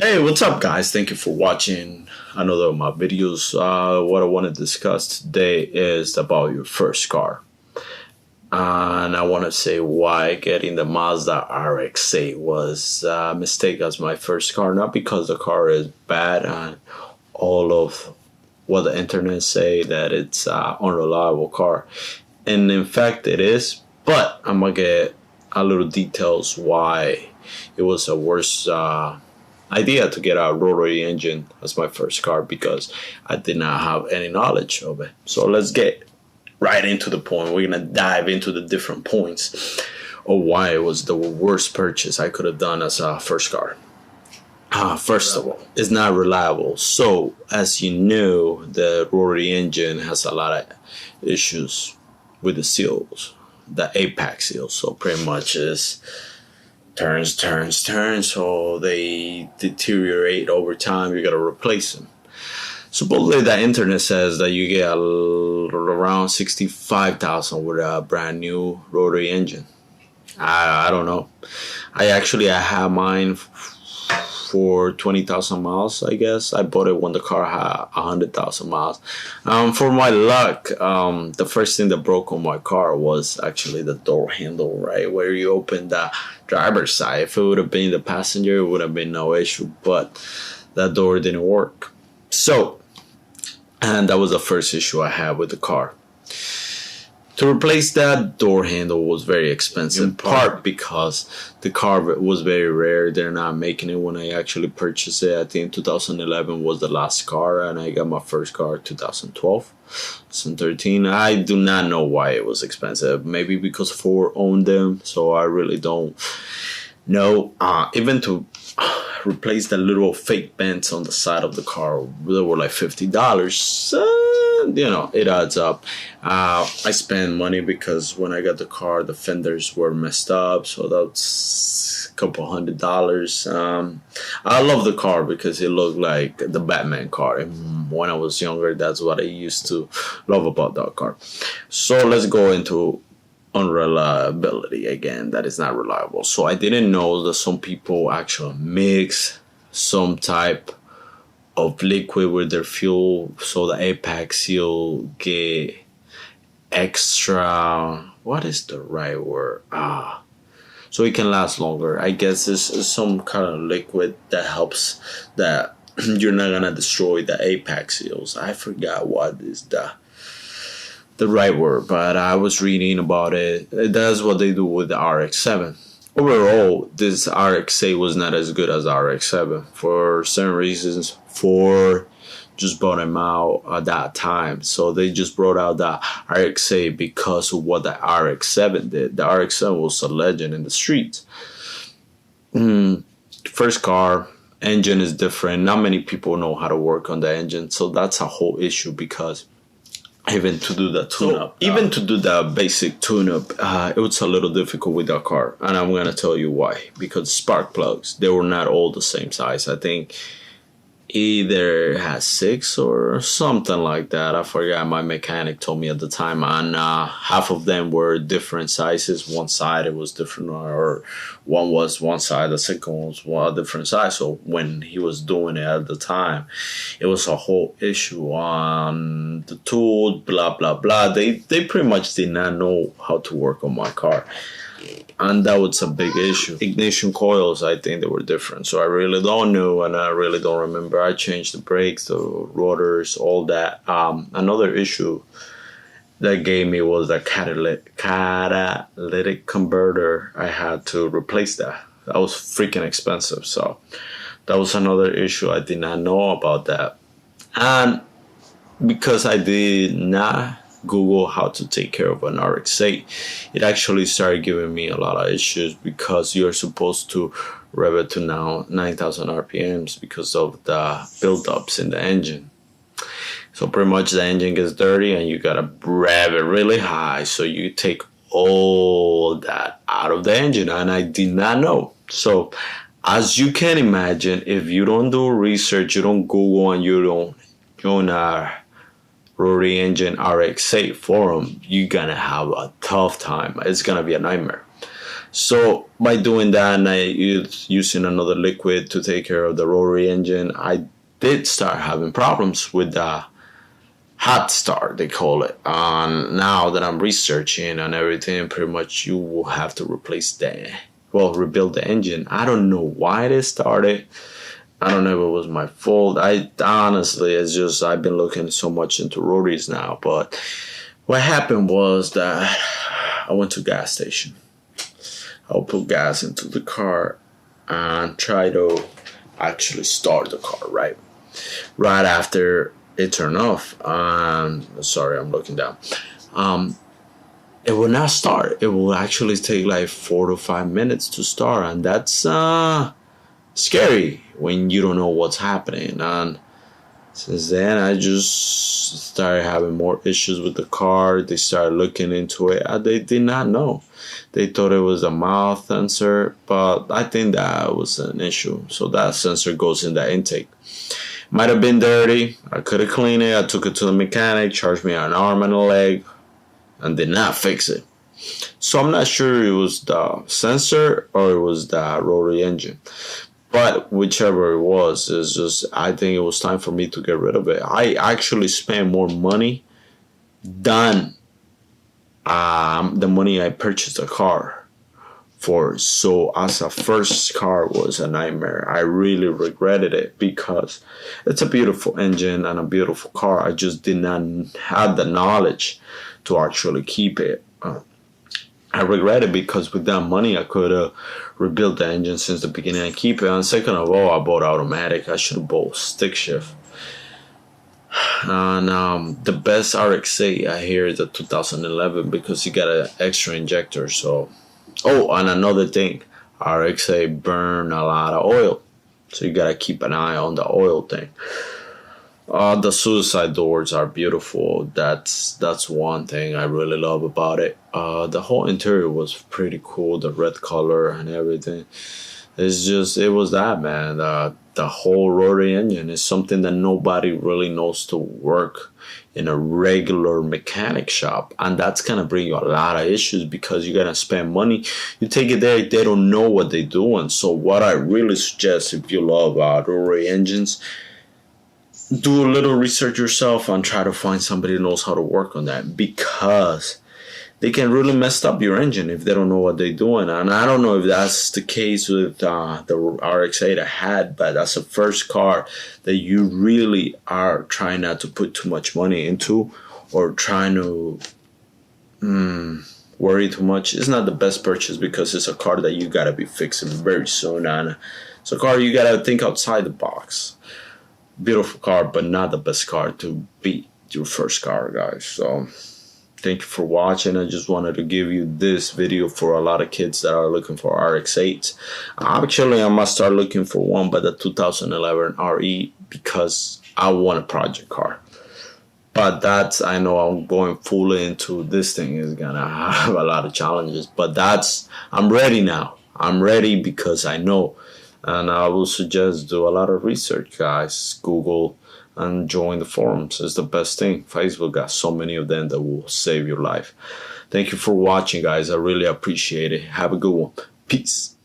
Hey, what's up, guys? Thank you for watching another of my videos. What I want to discuss today is about your first car. And I want to say why getting the Mazda RX8 was a mistake as my first car. Not because the car is bad and all of what the internet say that it's an unreliable car. And in fact, it is. But I'm going to get a little details why it was a worse idea to get a rotary engine as my first car because I did not have any knowledge of it. So let's get right into the point. We're going to dive into the different points of why it was the worst purchase I could have done as a first car. First of all, it's not reliable. So, as you know, the rotary engine has a lot of issues with the seals, the apex seals. So, pretty much is turns, so they deteriorate over time. You got to replace them. Supposedly, the internet says that you get around 65,000 with a brand new rotary engine. I don't know. I had mine for 20,000 miles, I guess. I bought it when the car had 100,000 miles. For my luck, the first thing that broke on my car was actually the door handle, right? Where you open the driver's side. If it would have been the passenger, it would have been no issue. But that door didn't work. So, and that was the first issue I had with the car. To replace that door handle was very expensive, in part because the car was very rare. They're not making it when I actually purchased it. I think 2011 was the last car, and I got my first car in 2012, 2013. I do not know why it was expensive. Maybe because Ford owned them, so I really don't know. Even to replace the little fake vents on the side of the car, they were like $50. It adds up. I spent money because when I got the car, the fenders were messed up, so that's a couple $100. I love the car because it looked like the Batman car, and when I was younger, that's what I used to love about that car. So let's go into unreliability again. That is not reliable. So I didn't know that some people actually mix some type of liquid with their fuel so the apex seal get extra, what is the right word, so it can last longer. I guess this is some kind of liquid that helps that you're not gonna destroy the apex seals. I forgot what is the right word, but I was reading about it. That's what they do with the RX7. Overall, this RX8 was not as good as RX7 for certain reasons. Ford just brought them out at that time, so they just brought out the RX8 because of what the RX7 did. The RX7 was a legend in the streets. First car, engine is different. Not many people know how to work on the engine, so that's a whole issue because even to do the tune-up, even to do the basic tune-up, it was a little difficult with that car, and I'm gonna tell you why. Because spark plugs, they were not all the same size. I think either had 6 or something like that. I forgot. My mechanic told me at the time, and half of them were different sizes. One side it was different, or one was one side, the second one was one different size. So when he was doing it at the time, it was a whole issue on the tool, blah blah blah. They pretty much did not know how to work on my car. And that was a big issue. Ignition coils, I think they were different. So I really don't know, and I really don't remember. I changed the brakes, the rotors, all that. Another issue that gave me was the catalytic converter. I had to replace that. That was freaking expensive. So that was another issue. I did not know about that. And because I did not Google how to take care of an RX8, it actually started giving me a lot of issues because you're supposed to rev it to now 9,000 RPMs because of the buildups in the engine. So pretty much the engine gets dirty and you gotta rev it really high, so you take all that out of the engine, and I did not know. So as you can imagine, if you don't do research, you don't Google, and you don't join a rotary engine RX8 forum, you're gonna have a tough time. It's gonna be a nightmare. So by doing that and I using another liquid to take care of the rotary engine, I did start having problems with the hot start, they call it. Now that I'm researching and everything, pretty much you will have to rebuild the engine. I don't know why they started. I don't know if it was my fault. I honestly, it's just I've been looking so much into rotaries now. But what happened was that I went to a gas station. I'll put gas into the car and try to actually start the car, right? Right after it turned off. Sorry, I'm looking down. It will not start. It will actually take like 4 to 5 minutes to start, and that's scary when you don't know what's happening. And since then, I just started having more issues with the car. They started looking into it. They did not know. They thought it was a mouth sensor, but I think that was an issue. So that sensor goes in the intake. Might have been dirty. I could have cleaned it. I took it to the mechanic, charged me an arm and a leg, and did not fix it. So I'm not sure it was the sensor or it was the rotary engine. But whichever it was, it's just I think it was time for me to get rid of it. I actually spent more money than the money I purchased a car for. So as a first car was a nightmare. I really regretted it because it's a beautiful engine and a beautiful car. I just did not have the knowledge to actually keep it. I regret it because with that money I could have rebuilt the engine since the beginning and keep it. And second of all, I bought automatic. I should have bought stick shift. And the best RX8 I hear is the 2011 because you got an extra injector. So, and another thing, RX8 burn a lot of oil, so you gotta keep an eye on the oil thing. The suicide doors are beautiful. That's one thing I really love about it. The whole interior was pretty cool. The red color and everything. It was that, man. The whole rotary engine is something that nobody really knows to work in a regular mechanic shop. And that's going to bring you a lot of issues because you're going to spend money. You take it there, they don't know what they're doing. So what I really suggest if you love rotary engines, do a little research yourself and try to find somebody who knows how to work on that because they can really mess up your engine if they don't know what they're doing. And I don't know if that's the case with the RX8 I had, but that's the first car that you really are trying not to put too much money into or trying to worry too much. It's not the best purchase because it's a car that you got to be fixing very soon. And it's a car you got to think outside the box. Beautiful car, but not the best car to beat your first car, guys. So thank you for watching. I just wanted to give you this video for a lot of kids that are looking for RX8s. Actually, I must start looking for one by the 2011 RE because I want a project car. But I know I'm going fully into this thing is gonna have a lot of challenges. But I'm ready now. I'm ready because I know. And I will suggest do a lot of research, guys. Google and join the forums is the best thing. Facebook got so many of them that will save your life. Thank you for watching, guys. I really appreciate it. Have a good one. Peace.